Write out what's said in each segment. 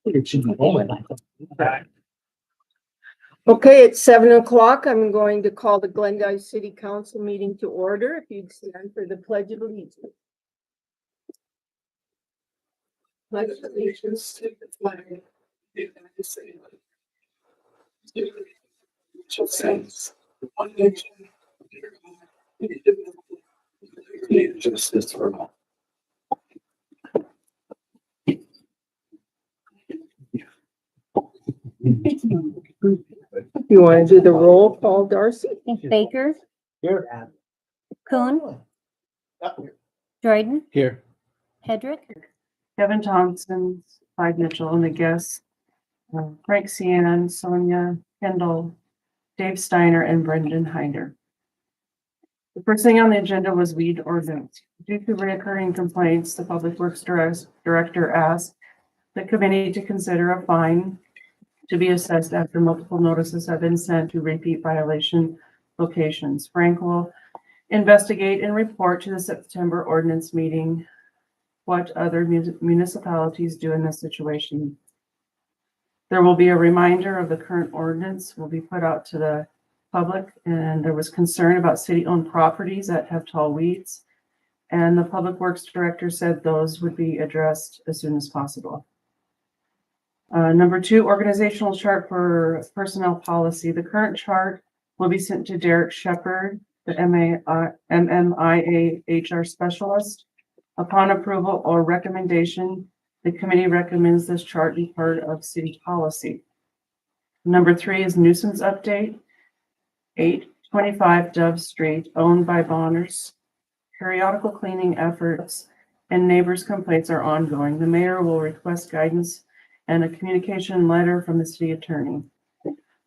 It should be over. Okay, it's 7 o'clock. I'm going to call the Glendive City Council meeting to order. If you'd stand for the Pledge of Allegiance. Pledge of allegiance to the flag of the United States. Which stands one nation, under God, indivisible, with liberty and justice for all. You want to do the roll call, Darcy? Baker, Here. Kuhn, Dryden, Here. Hedrick, Kevin Thompson, Clyde Mitchell, and the guests, Frank Cian, Sonia Kendall, Dave Steiner, and Brendan Hinder. The first thing on the agenda was weed ordinance. Due to recurring complaints, the Public Works Director asked the committee to consider a fine to be assessed after multiple notices have been sent to repeat violation locations. Frank will investigate and report to the September ordinance meeting what other municipalities do in this situation. There will be a reminder of the current ordinance will be put out to the public, and there was concern about city-owned properties that have tall weeds, and the Public Works Director said those would be addressed as soon as possible. Number 2, organizational chart for personnel policy. The current chart will be sent to Derek Shepard, the MMIA HR specialist. Upon approval or recommendation, the committee recommends this chart be part of city policy. Number 3 is nuisance update. 825 Dove Street, owned by Bonners. Periodical cleaning efforts and neighbors' complaints are ongoing. The mayor will request guidance and a communication letter from the city attorney.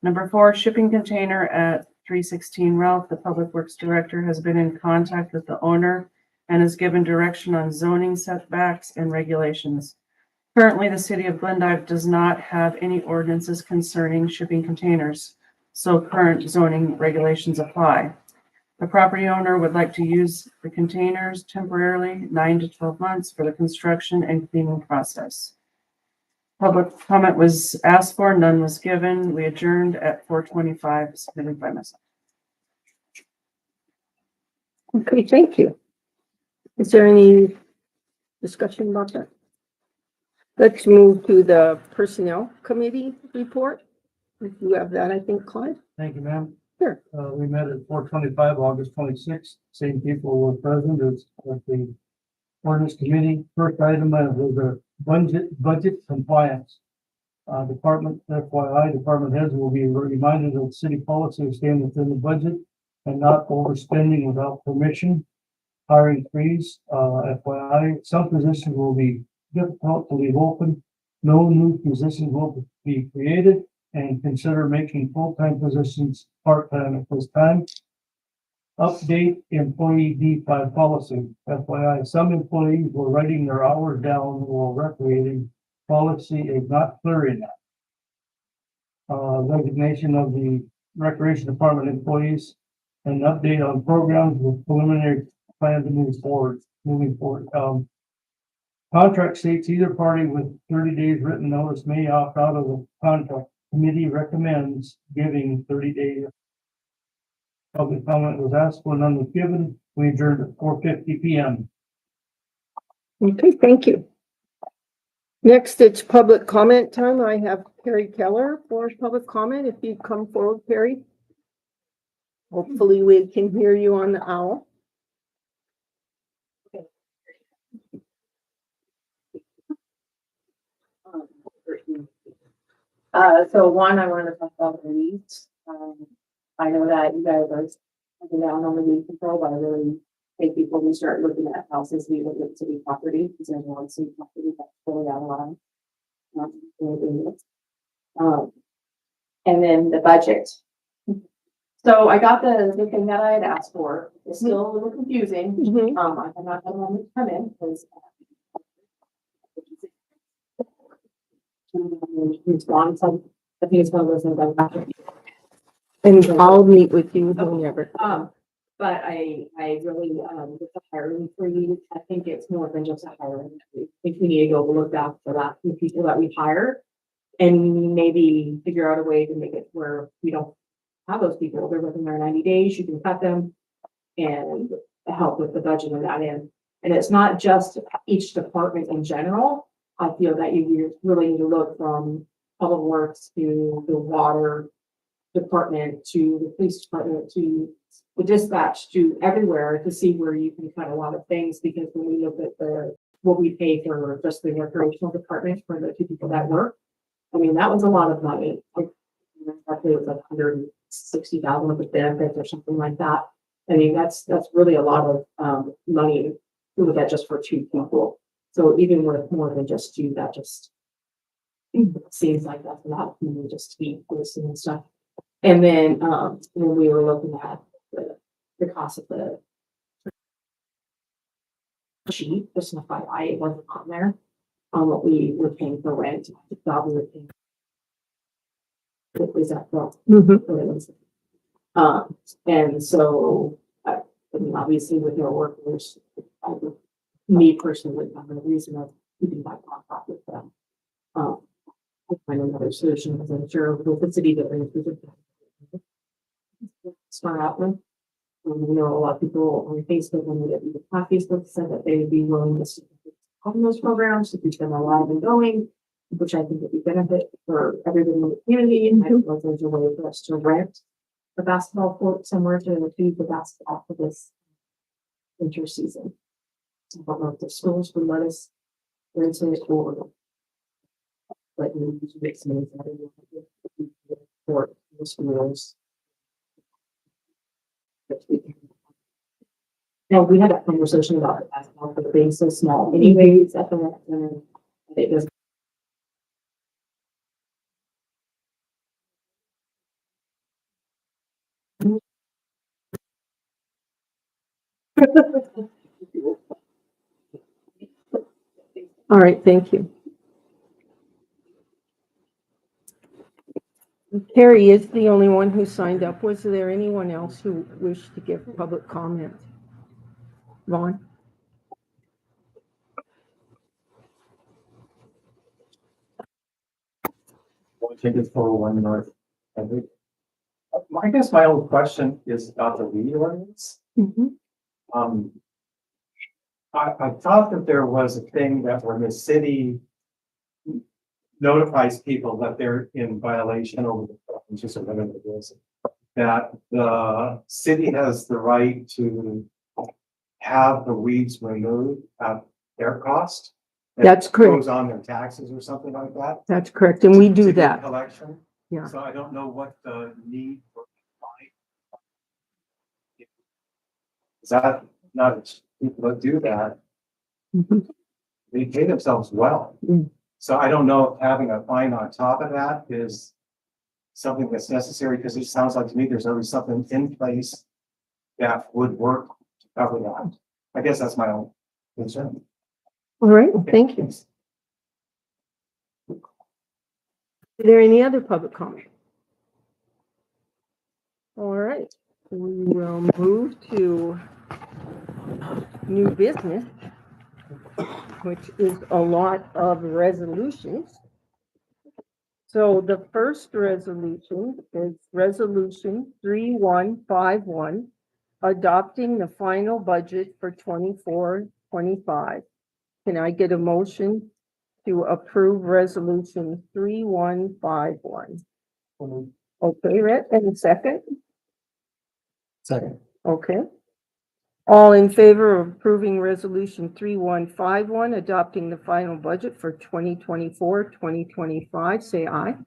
Number 4, shipping container at 316 Ralph. The Public Works Director has been in contact with the owner and has given direction on zoning setbacks and regulations. Currently, the City of Glendive does not have any ordinances concerning shipping containers, so current zoning regulations apply. The property owner would like to use the containers temporarily 9 to 12 months for the construction and cleaning process. Public comment was asked for, none was given. We adjourned at 4:25, submitted by myself. Okay, thank you. Is there any discussion about that? Let's move to the Personnel Committee report. If you have that, I think, Clyde. Thank you, ma'am. Sure. We met at 4:25, August 26th. Same people were present as at the ordinance committee. First item was the budget compliance. Department FYI, department heads will be reminded of city policy of staying within the budget and not overspending without permission. Hiring freeze, FYI, some positions will be difficult to leave open. No new positions will be created, and consider making full-time positions part-time at this time. Update employee D5 policy. FYI, some employees were writing their hours down while recreating. Policy is not clear enough. Resignation of the recreation department employees, and update on programs with preliminary plan to move forward. Contract states either party with 30 days written notice may opt out of the contract. Committee recommends giving 30 days. Public comment was asked for, none was given. We adjourned at 4:50 p.m. Okay, thank you. Next, it's public comment time. I have Perry Keller for public comment. If you'd come forward, Perry. Hopefully we can hear you on the owl. So one, I wanted to talk about the weeds. I know that you guys are looking down on the weed control, but I really think before we start looking at houses, we look at city property, because there's one city property that's really out of line. And then the budget. So I got the thing that I had asked for. It's still a little confusing. Mhm. I'm not gonna come in because he's gone, so I think it's one of those things I'm not. And I'll meet with you whenever. But I really, with the hiring freeze, I think it's more than just a hiring freeze. I think we need to go look back for that, the people that we hire. And maybe figure out a way to make it where we don't have those people, they're within their 90 days, you can cut them. And help with the budget of that end. And it's not just each department in general. I feel that you really need to look from public works to the water department, to the police department, to the dispatch, to everywhere to see where you can cut a lot of things, because when we look at what we pay for just the recreational department for the two people that work, I mean, that was a lot of money. Like, I think it was like 160,000 with benefits or something like that. I mean, that's really a lot of money to look at just for two people. So even with more than just two, that just seems like that's a lot of money just to be listening and stuff. And then when we were looking at the cost of the sheet, just an FYI, it wasn't on there. What we were paying for rent, I thought we were paying. What was that from? And so, I mean, obviously with no workers, me personally would have a reason of keeping my contract with them. I'll find another solution, because I'm sure with the city that brings smart outlet. You know, a lot of people on Facebook, when we get into Facebook, said that they would be willing to on those programs to keep them alive and going, which I think would be benefit for everybody in the community. And I don't know if there's a way for us to rent the basketball court somewhere to feed the basketball for this winter season. I don't know if the schools would let us rent it or let me make some for the schools. Now, we had that conversation about the basketball court being so small anyways at the moment, and it doesn't. All right, thank you. Carrie is the only one who signed up. Was there anyone else who wished to give public comment? Vaughn? Tickets for 1 North. I guess my own question is about the weed ordinance. I thought that there was a thing that when the city notifies people that they're in violation over the just whatever it is, that the city has the right to have the weeds removed at their cost. That's correct. Goes on their taxes or something like that. That's correct, and we to do get that. collection. Yeah. So I don't know what the need for fine. Is that not people that do that? Mhm. They pay themselves well. Mm. So I don't know if having a fine on top of that is something that's necessary, because it sounds like to me there's already something in place that would work to cover that. I guess that's my own concern. All right, thank you. Is there any other public comment? All right, we will move to new business, which is a lot of resolutions. So the first resolution is Resolution 3151, adopting the final budget for 24-25. Can I get a motion to approve Resolution 3151? Okay, Rhett, and a second? Second. Okay. All in favor of approving Resolution 3151, adopting the final budget for 2024-2025, say aye.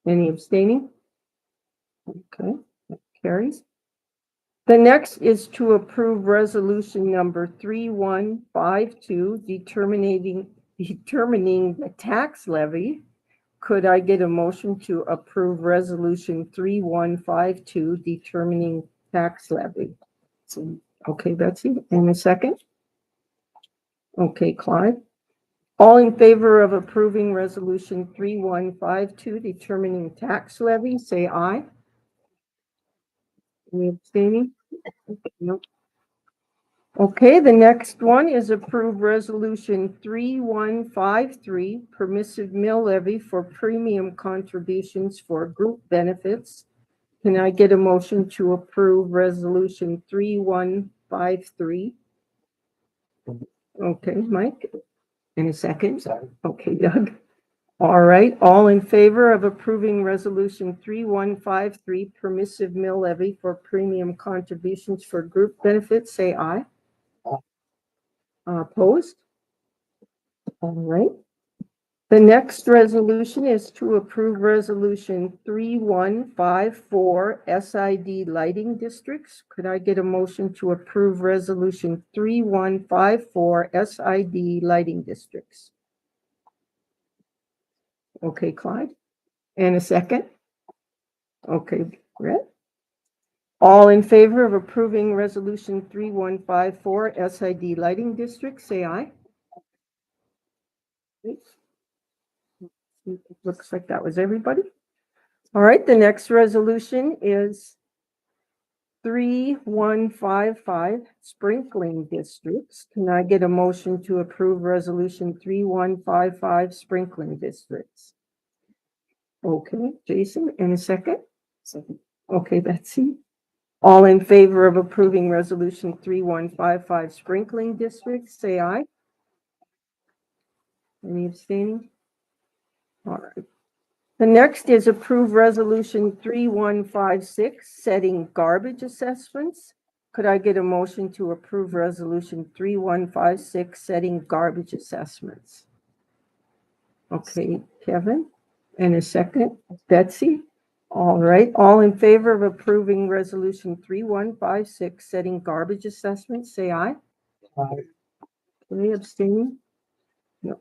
Any abstaining? Okay, that carries. The next is to approve Resolution number 3152, determining the tax levy. Could I get a motion to approve Resolution 3152, determining tax levy? Okay, Betsy, and a second? Okay, Clyde. All in favor of approving Resolution 3152, determining tax levy, say aye. Any abstaining? Nope. Okay, the next one is approve resolution 3153, permissive mill levy for premium contributions for group benefits. Can I get a motion to approve resolution 3153? Okay, Mike, in a second. Okay, Doug. All right, all in favor of approving resolution 3153, permissive mill levy for premium contributions for group benefits, say aye. Opposed? All right. The next resolution is to approve resolution 3154, SID lighting districts. Could I get a motion to approve resolution 3154, SID lighting districts? Okay, Clyde. And a second? Okay, Brett. All in favor of approving resolution 3154, SID lighting districts, say aye. Looks like that was everybody. All right, the next resolution is 3155, sprinkling districts. Can I get a motion to approve resolution 3155, sprinkling districts? Okay, Jason, in a second? Second. Okay, Betsy. All in favor of approving resolution 3155, sprinkling districts, say aye. Any abstaining? All right. The next is approve resolution 3156, setting garbage assessments. Could I get a motion to approve resolution 3156, setting garbage assessments? Okay, Kevin, and a second, Betsy. All right, all in favor of approving resolution 3156, setting garbage assessments, say aye. Aye. Any abstaining? No.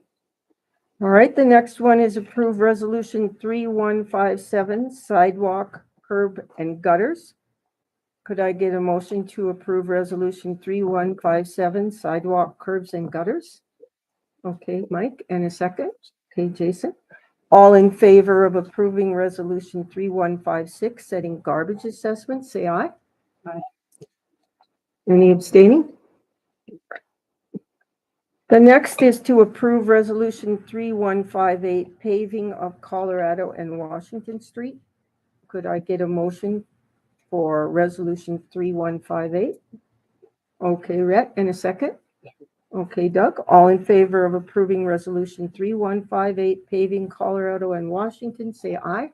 All right, the next one is approve resolution 3157, sidewalk, curb, and gutters. Could I get a motion to approve resolution 3157, sidewalk, curbs, and gutters? Okay, Mike, and a second. Okay, Jason. All in favor of approving resolution 3156, setting garbage assessments, say aye. Aye. Any abstaining? The next is to approve resolution 3158, paving of Colorado and Washington Street. Could I get a motion for resolution 3158? Okay, Rhett, in a second. Okay, Doug, all in favor of approving resolution 3158, paving Colorado and Washington, say aye.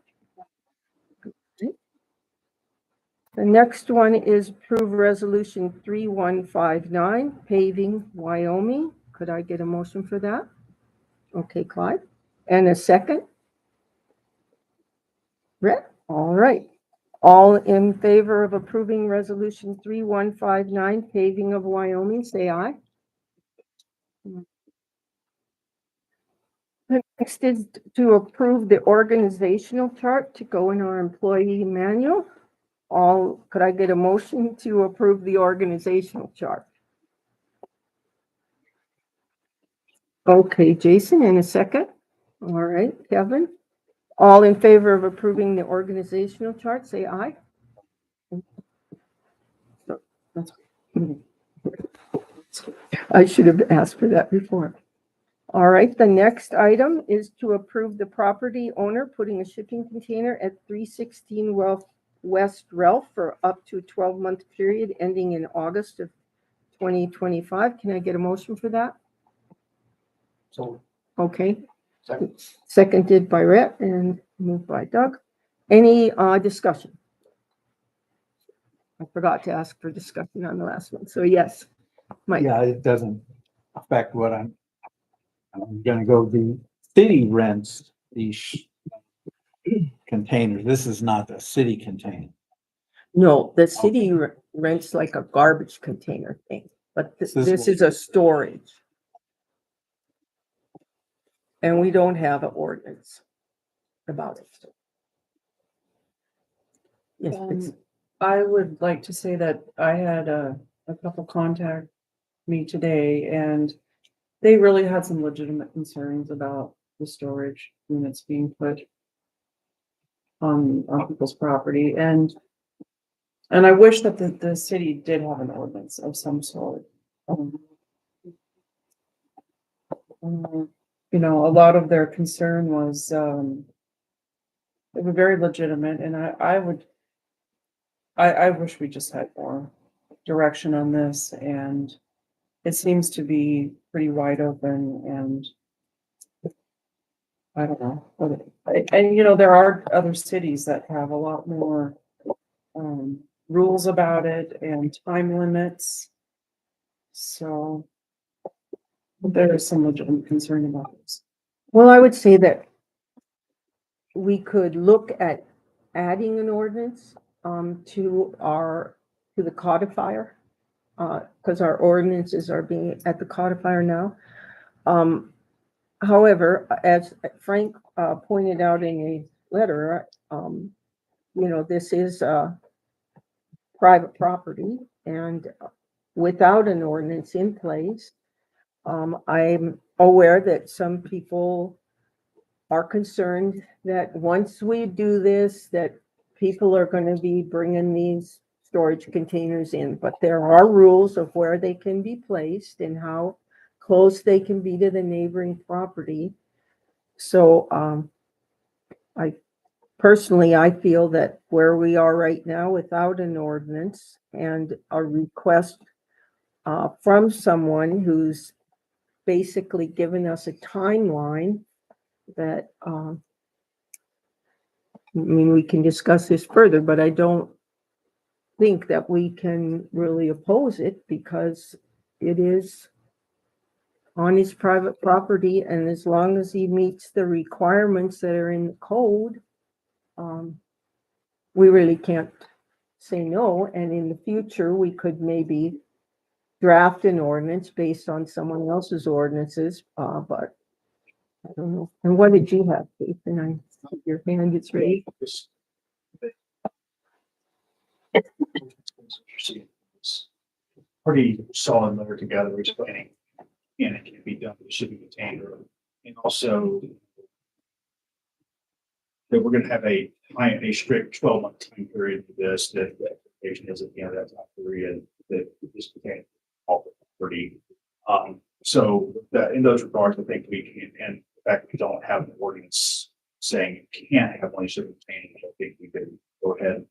The next one is approve resolution 3159, paving Wyoming. Could I get a motion for that? Okay, Clyde. And a second? Brett? All right. All in favor of approving resolution 3159, paving of Wyoming, say aye. The next is to approve the organizational chart to go in our employee manual. Could I get a motion to approve the organizational chart? Okay, Jason, in a second. All right, Kevin. All in favor of approving the organizational chart, say aye. I should have asked for that before. All right, the next item is to approve the property owner putting a shipping container at 316 West Ralph for up to a 12-month period ending in August of 2025. Can I get a motion for that? So, Okay, second. seconded by Rhett and moved by Doug. Any discussion? I forgot to ask for discussion on the last one. So yes, Mike. Yeah, it doesn't affect what I'm gonna go, the city rents these containers. This is not a city container. No, the city rents like a garbage container thing, but this is a storage. And we don't have an ordinance about it. Yes, please. I would like to say that I had a couple contact me today and they really had some legitimate concerns about the storage units being put on people's property. And And I wish that the city did have an ordinance of some sort. Um, You know, a lot of their concern was, they were very legitimate and I wish we just had more direction on this and it seems to be pretty wide open and I don't know, but, and you know, there are other cities that have a lot more, rules about it and time limits. So there is some legitimate concern about this. Well, I would say that we could look at adding an ordinance, to the codifier. Cause our ordinances are being at the codifier now. However, as Frank, pointed out in a letter, you know, this is, private property and without an ordinance in place, I'm aware that some people are concerned that once we do this, that people are going to be bringing these storage containers in, but there are rules of where they can be placed and how close they can be to the neighboring property. So, I personally, I feel that where we are right now without an ordinance and a request, from someone who's basically given us a timeline that, I mean, we can discuss this further, but I don't think that we can really oppose it because it is on his private property, and as long as he meets the requirements that are in the code, we really can't say no. And in the future, we could maybe draft an ordinance based on someone else's ordinances, but I don't know. And what did you have, Ethan? I see your hand gets raised. Pretty solid letter together explaining, and it can be done with shipping container, and also that we're gonna have a strict 12-month time period for this, that the application is at the end of that time period, that this contains all the property. So that in those regards, I think we can, and the fact that we don't have an ordinance saying you can't have one shipping container, I think we could go ahead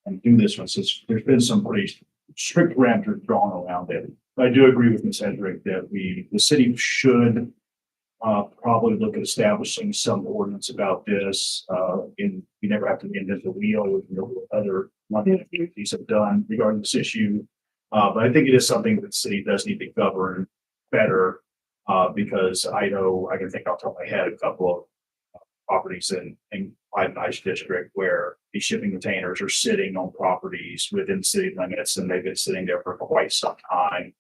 and do this one, since there's been some pretty strict parameters drawn around it. But I do agree with Ms. Hedrick that the city should probably look at establishing some ordinance about this. You never have to reinvent the wheel, you know, what other communities have done regarding this issue. But I think it is something that the city does need to govern better, because I know, I can think off the top of my head, a couple of properties in my nice district where these shipping containers are sitting on properties within city limits, and they've been sitting there for quite some time.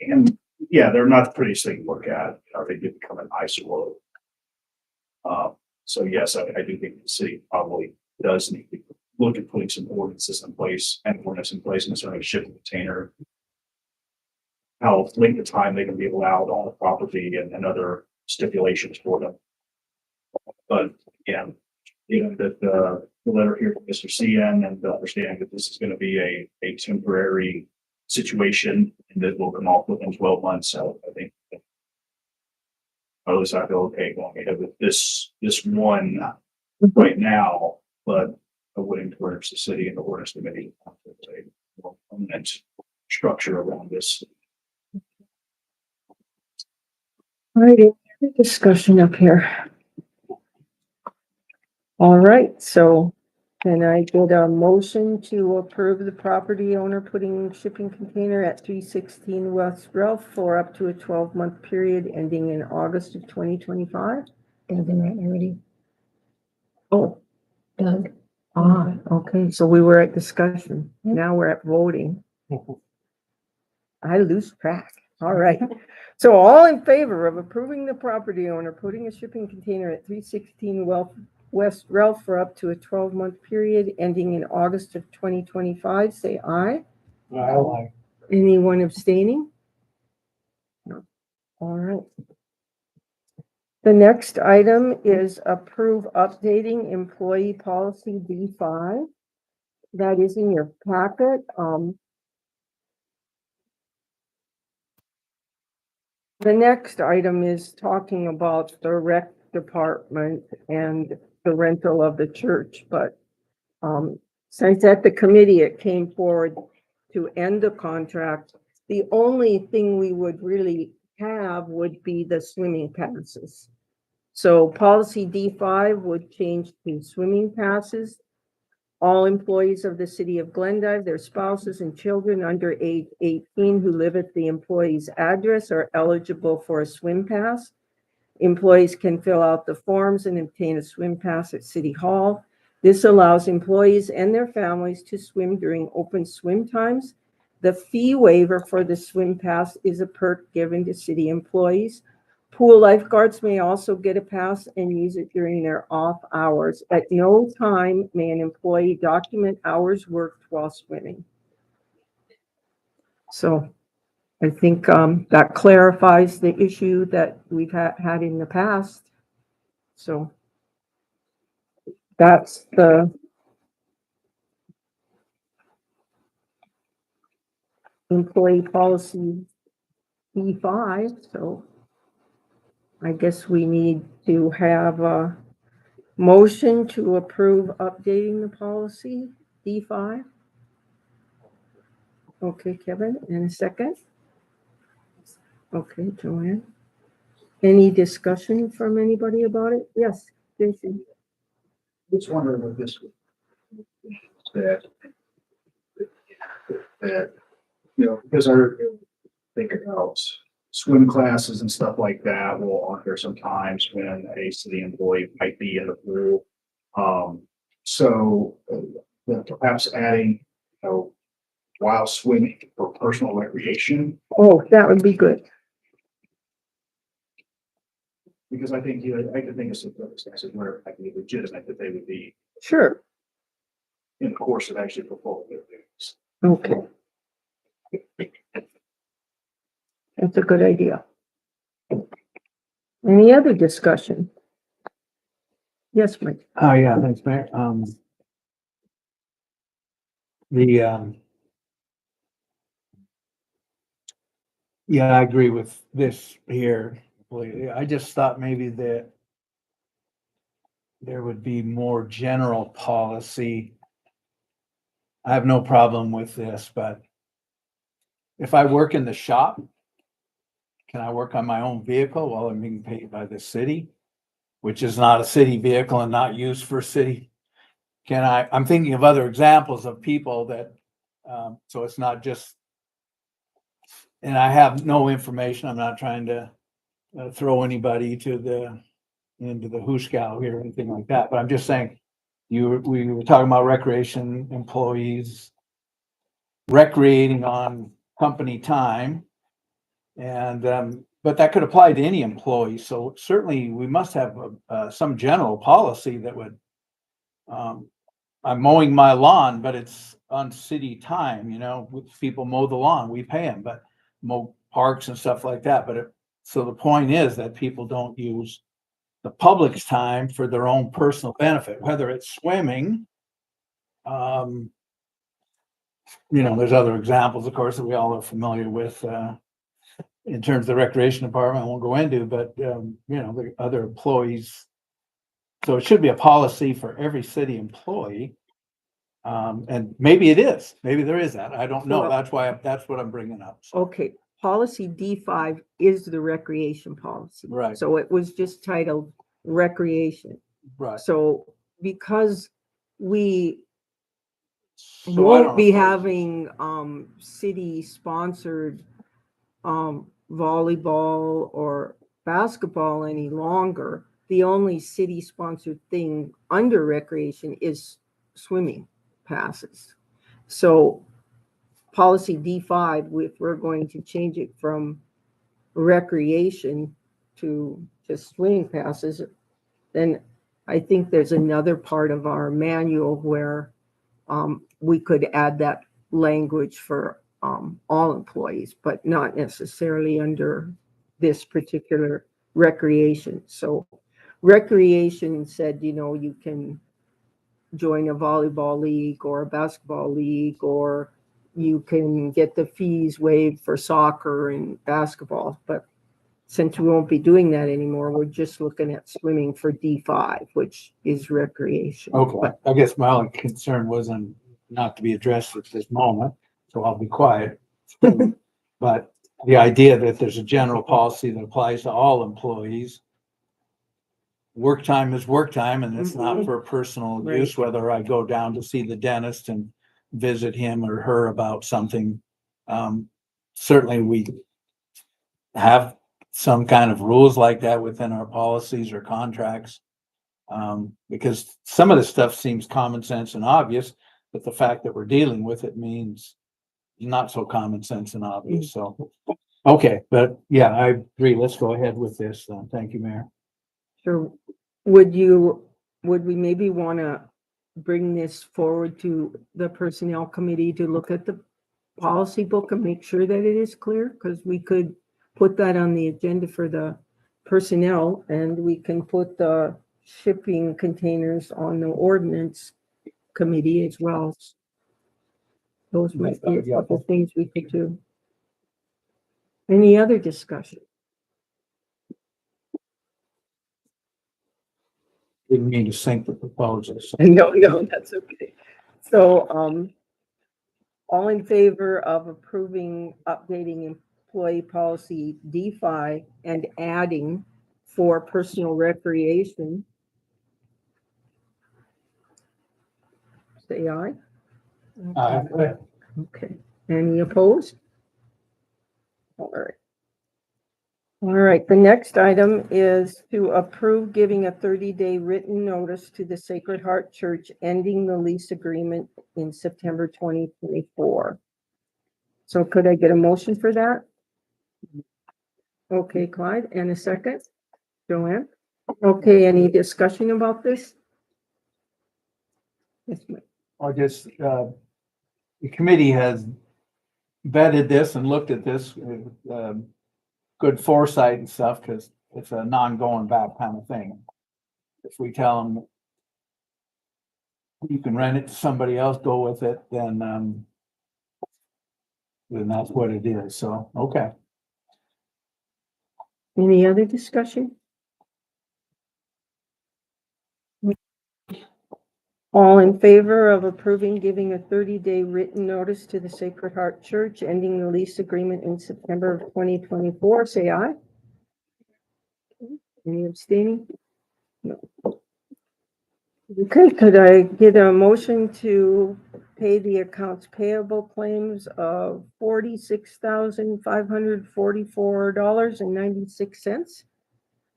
And yeah, they're not the prettiest thing to look at. They do become an eyesore. So yes, I do think the city probably does need to look at putting some ordinances in place and ordinance in place concerning a shipping container. How length of time they can be allowed on the property and other stipulations for them. But yeah, you know, that the letter here from Mr. CN and the understanding that this is going to be a temporary situation and that will come off within 12 months. So I think, or at least I feel okay going ahead with this one right now, but I would encourage the city and the ordinance committee to say more permanent structure around this. All right, discussion up here. All right, so can I get a motion to approve the property owner putting shipping container at 316 West Ralph for up to a 12-month period ending in August of 2025? Already. Oh, Doug. Okay, so we were at discussion. Now we're at voting. I lose track. All right. So all in favor of approving the property owner putting a shipping container at 316 West Ralph for up to a 12-month period ending in August of 2025, say aye. Aye. Anyone abstaining? No. All right. The next item is approve updating employee policy B5. that is in your packet. The next item is talking about the rec department and the rental of the church, but since at the committee it came forward to end the contract, the only thing we would really have would be the swimming passes. So policy D5 would change to swimming passes. All employees of the city of Glendive, their spouses and children under age 18 who live at the employee's address are eligible for a swim pass. Employees can fill out the forms and obtain a swim pass at City Hall. This allows employees and their families to swim during open swim times. The fee waiver for the swim pass is a perk given to city employees. Pool lifeguards may also get a pass and use it during their off hours. At no time may an employee document hours worked while swimming. So I think that clarifies the issue that we've had in the past. So that's the employee policy B5. So I guess we need to have a motion to approve updating the policy D5. Okay, Kevin, in a second. Okay, Joanne. Any discussion from anybody about it? Yes, Jason. Just wondering if this, that, because I think about swim classes and stuff like that will occur sometimes when a city employee might be in the pool. So perhaps adding, while swimming for personal recreation, Oh, that would be good. because I think, I could think of some circumstances where it might be legitimate that they would be Sure. in the course of actually performing their duties. Okay. That's a good idea. Any other discussion? Yes, Mike. Oh, yeah, thanks, Mayor. Yeah, I agree with this here completely. I just thought maybe that there would be more general policy. I have no problem with this, but if I work in the shop, can I work on my own vehicle while I'm being paid by the city, which is not a city vehicle and not used for city? I'm thinking of other examples of people that, so it's not just, and I have no information. I'm not trying to throw anybody into the hoosegow here or anything like that, but I'm just saying, we were talking about recreation employees recreating on company time. And, but that could apply to any employee. So certainly we must have some general policy that would, I'm mowing my lawn, but it's on city time, people mow the lawn, we pay them, but mow parks and stuff like that. But so the point is that people don't use the public's time for their own personal benefit, whether it's swimming. There's other examples, of course, that we all are familiar with, in terms of the recreation department, I won't go into, but, the other employees. So it should be a policy for every city employee. And maybe it is, maybe there is that. I don't know. Well- That's what I'm bringing up. So, Okay, policy D5 is the recreation policy. Right. So it was just titled recreation. right. So because we So I won't don't be know. having city sponsored volleyball or basketball any longer, the only city sponsored thing under recreation is swimming passes. So policy D5, if we're going to change it from recreation to just swimming passes, then I think there's another part of our manual where we could add that language for all employees, but not necessarily under this particular recreation. So recreation said, you can join a volleyball league or a basketball league, or you can get the fees waived for soccer and basketball. But since we won't be doing that anymore, we're just looking at swimming for D5, which is recreation. Okay, I guess my only concern wasn't not to be addressed at this moment, so I'll be quiet. But the idea that there's a general policy that applies to all employees. Work time is work time and it's not for personal Right. use, whether I go down to see the dentist and visit him or her about something. Certainly we have some kind of rules like that within our policies or contracts. Because some of the stuff seems common sense and obvious, but the fact that we're dealing with it means not so common sense and obvious, so. Okay, but yeah, I agree. Let's go ahead with this. Thank you, Mayor. Sure. Would we maybe want to bring this forward to the personnel committee to look at the policy book and make sure that it is clear? Because we could put that on the agenda for the personnel, and we can put the shipping containers on the ordinance committee as well. Those might be a couple of things we could do. Any other discussion? Didn't mean to sink the proposals. No, that's okay. So, all in favor of approving updating employee policy D5 and adding for personal recreation? Say aye. Okay. Any opposed? All right. All right, the next item is to approve giving a 30-day written notice to the Sacred Heart Church ending the lease agreement in September 2024. So could I get a motion for that? Okay, Clyde, and a second? Joanne? Okay, any discussion about this? Yes, ma'am. I guess, the committee has vetted this and looked at this with, good foresight and stuff, because it's a non-going back kind of thing. If we tell them you can rent it to somebody else, go with it, then that's what it is. So, okay. Any other discussion? All in favor of approving giving a 30-day written notice to the Sacred Heart Church ending the lease agreement in September of 2024, say aye. Any abstaining? No. Okay, could I get a motion to pay the accounts payable claims of $46,544.96?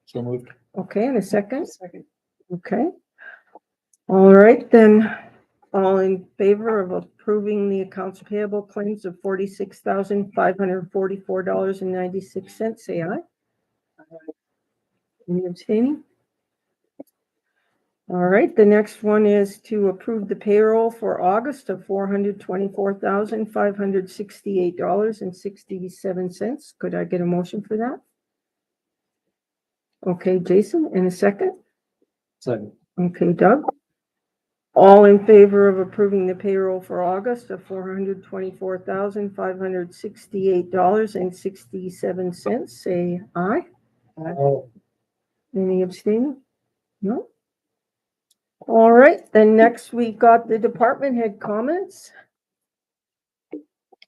So moved. Okay, and a second? Second. Okay. All right, then, all in favor of approving the accounts payable claims of $46,544.96, say aye. Any abstaining? All right, the next one is to approve the payroll for August of $424,568.67. Could I get a motion for that? Okay, Jason, in a second. Second. Okay, Doug. All in favor of approving the payroll for August of $424,568.67, say aye. Any abstaining? No? All right, then next we got the department head comments.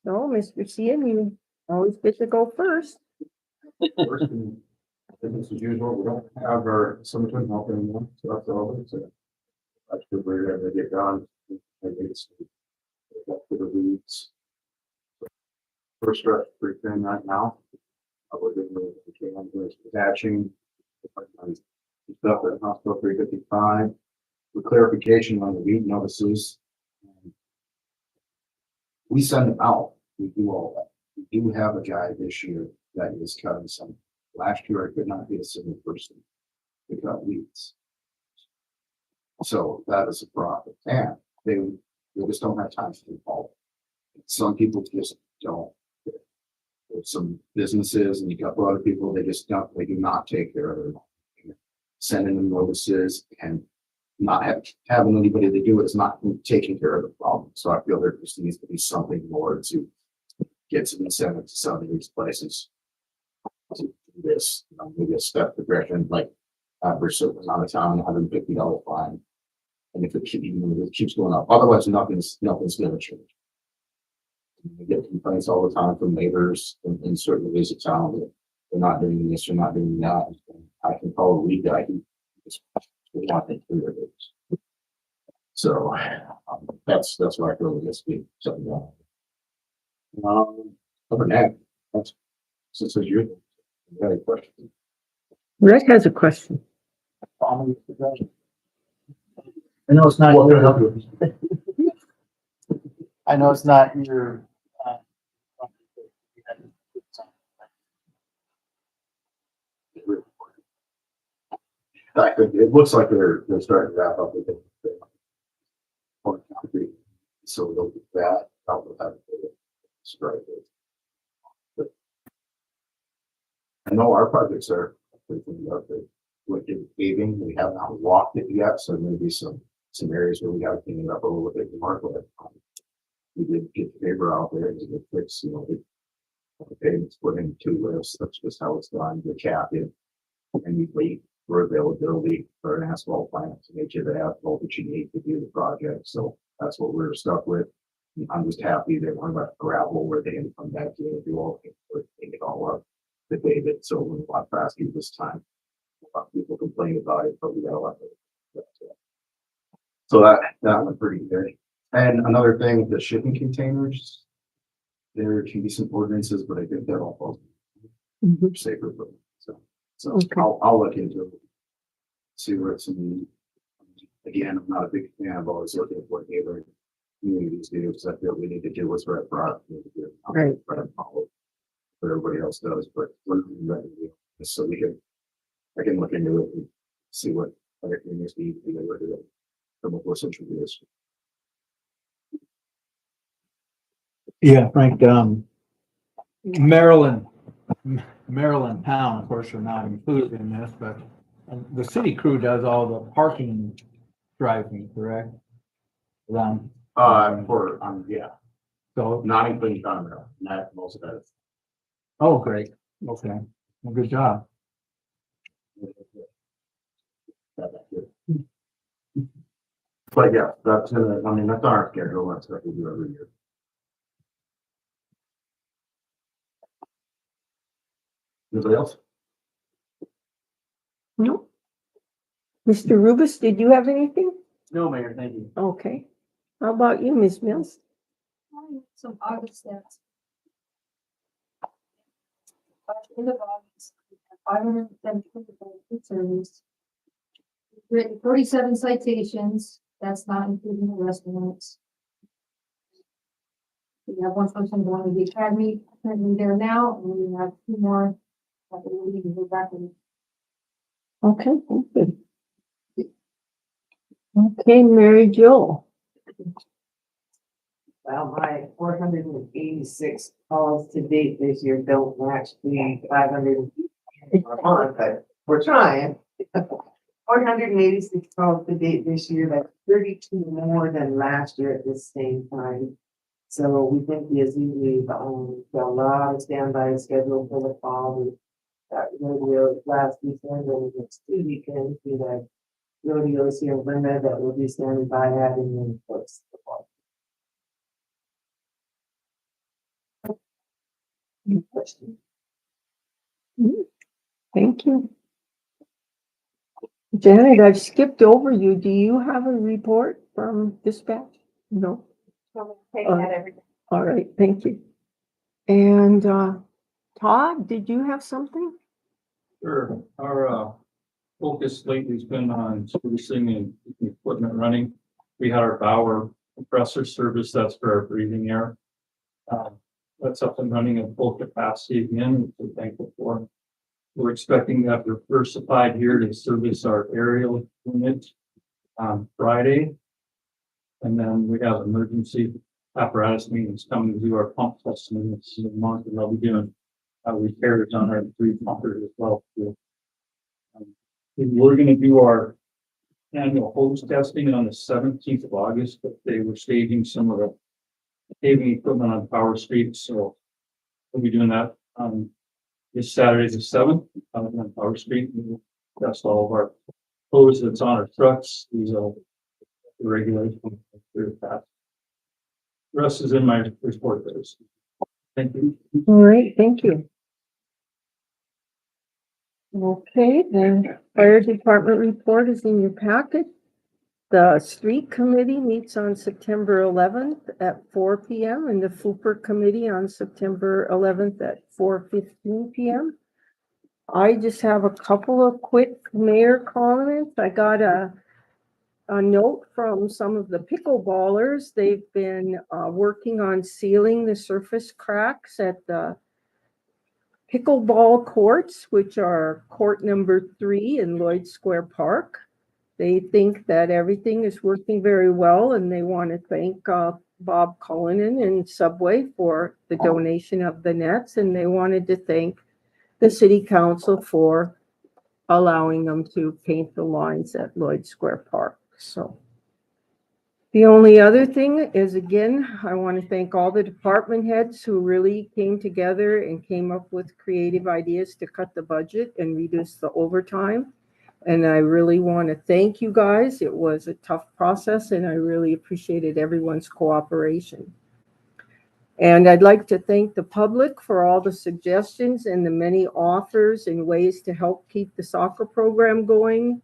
No, Mr. Cian, you always get to go first. First, business as usual, we don't have our summertime help anymore, so that's all. So that's good, we're gonna get done. I think it's up to the weeds. First stretch pretty thin right now. We're doing the attaching stuff at Hospital 355. For clarification on the weed notices, we send them out. We do all that. We do have a guy this year that is cutting some. Last year, I could not get a single person to cut weeds. So that is a problem. And they just don't have time to do all. Some people just don't. There's some businesses and you got a lot of people, they do not take care of it. Sending them notices and not having anybody to do it is not taking care of the problem. So I feel there just needs to be something more to get some incentive to some of these places. To do this, maybe a step progression, like for a certain amount of time, $150 fine. And if it keeps going up, otherwise nothing's gonna change. We get complaints all the time from neighbors in certain areas of town that they're not doing this, they're not doing that. And I can call a weed guy who just want it clear it is. So that's why I feel this be something wrong. Other than that, that's since it's you. Got a question? Rick has a question. I know it's not Well, your, help you. I know it's not your, I think it looks like they're starting to wrap up with it. On concrete. So they'll do that. Out with that. Strike it. But I know our projects are thinking about the like in paving. We have not walked it yet, so maybe some areas where we got to clean it up a little bit. Mark with it. We did get the paper out there and get fixed. The pavement's put in 2 lifts. That's just how it's done. The cap in, and you wait for availability for an asphalt plant to make sure they have all that you need to do the project. So that's what we're stuck with. I'm just happy they weren't about gravel where they didn't come back in and do all it all up to David. So we're a lot faster this time. A lot of people complain about it, but we got a lot of it. So that went pretty good. And another thing, the shipping containers, there can be some ordinances, but I think that all falls Mhm. safer for them. So Okay. I'll look into it. See where it's in. Again, I'm not a big fan of always looking at what neighboring communities do, because I feel we need to do what's right for us. We need to do it. Right. Try to follow what everybody else does, but we're ready to do this, so I can look into it and see what other communities need to do with it. Come up with some ideas. Yeah, Frank, Maryland town, of course, are not included in this, but the city crew does all the parking driving, correct? Around, Yeah, so, not including Conrail, not most of that. oh, great, okay, well, good job. But yeah, that's that's our schedule, that's what we do every year. Anybody else? No. Mr. Rubus, did you have anything? no, Mayor, thank you. Okay. How about you, Ms. Mills? Some August stats. By the end of August, 574 concerns. Written 47 citations, that's not including the rest of them. We have 1 person going to the academy, currently there now, and we have 2 more that will leave and go back in. Okay, thank you. Okay, Mary Jo. Well, my 486 calls to date this year don't match the 500 per month, but we're trying. 486 calls to date this year, that's 32 more than last year at this same time. So we think we've got a lot of standby scheduled for the fall. We got rodeo last weekend and next 2 weekends. We had rodeos here in Brenda that will be standing by at, and then of course the fall. Any questions? Thank you. Janet, I've skipped over you. Do you have a report from dispatch? No? All right, thank you. And Todd, did you have something? Sure. Our focus lately has been on servicing and keeping equipment running. We had our Bauer compressor service, that's for our breathing air. That's up and running at full capacity again, which we're thankful for. We're expecting to have diversified here to service our aerial unit on Friday. And then we have emergency apparatus meetings coming to do our pump testing this month, and they'll be doing repairs on our 3 pumpers as well. Too. We're going to do our annual hose testing on the 17th of August, but they were staging some of the paving equipment on Power Street, so we'll be doing that on this Saturday, the 7th, on Power Street. We'll test all of our hose that's on our trucks. These are the regulations. The rest is in my report there. Thank you. All right, thank you. Okay, the fire department report is in your packet. The street committee meets on September 11th at 4 p.m. and the Fooper committee on September 11th at 4:15 p.m. I just have a couple of quick mayor comments. I got a note from some of the pickleballers. They've been working on sealing the surface cracks at the pickleball courts, which are court number 3 in Lloyd Square Park. They think that everything is working very well, and they want to thank Bob Cullinan and Subway for the donation of the nets, and they wanted to thank the city council for allowing them to paint the lines at Lloyd Square Park. So the only other thing is, again, I want to thank all the department heads who really came together and came up with creative ideas to cut the budget and reduce the overtime. And I really want to thank you guys. It was a tough process, and I really appreciated everyone's cooperation. And I'd like to thank the public for all the suggestions and the many offers and ways to help keep the soccer program going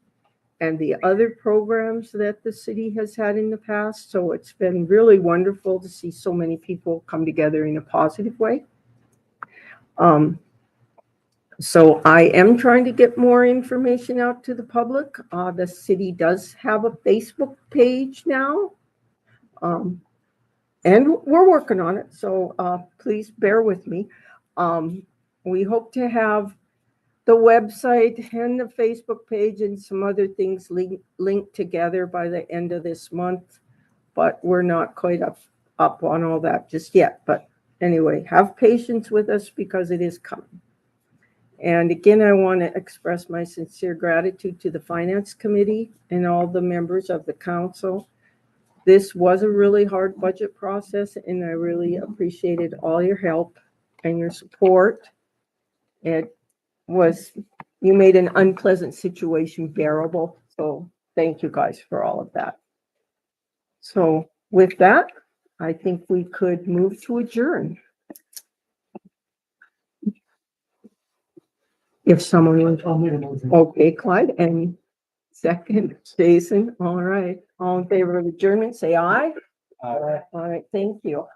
and the other programs that the city has had in the past. So it's been really wonderful to see so many people come together in a positive way. So I am trying to get more information out to the public. The city does have a Facebook page now. And we're working on it, so please bear with me. We hope to have the website and the Facebook page and some other things linked together by the end of this month, but we're not quite up on all that just yet. But anyway, have patience with us because it is coming. And again, I want to express my sincere gratitude to the Finance Committee and all the members of the council. This was a really hard budget process, and I really appreciated all your help and your support. It was, you made an unpleasant situation bearable. So thank you guys for all of that. So with that, I think we could move to adjourn. If someone wants, I'll make a motion. okay, Clyde, and second, Jason. All right. All in favor of adjournment, say aye. All right, thank you.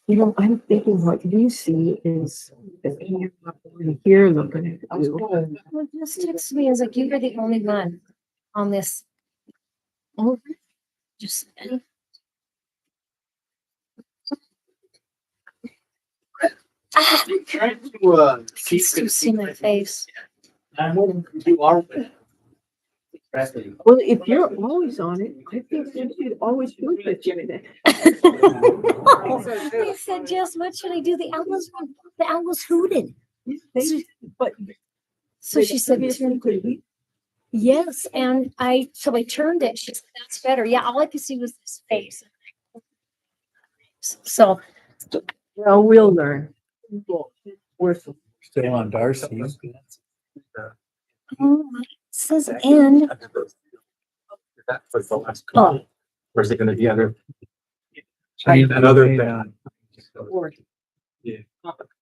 You know, I'm thinking what you see is that you're not really here looking at you. Well, just text me, as like, you are the only one on this. Oh, just. Trying to, To see my face. you are. Well, if you're always on it, I think you should always do it, Jimmy. I said, Jess, what should I do? The owls hooted. But So she said, yes, and so I turned it. She said, that's better. Yeah, all I could see was this face. So, well, we'll learn. We're Stay on Darcy. it says end. That was the last Oh. call. Or is it gonna be other? Change Another the thing. date on. Yeah.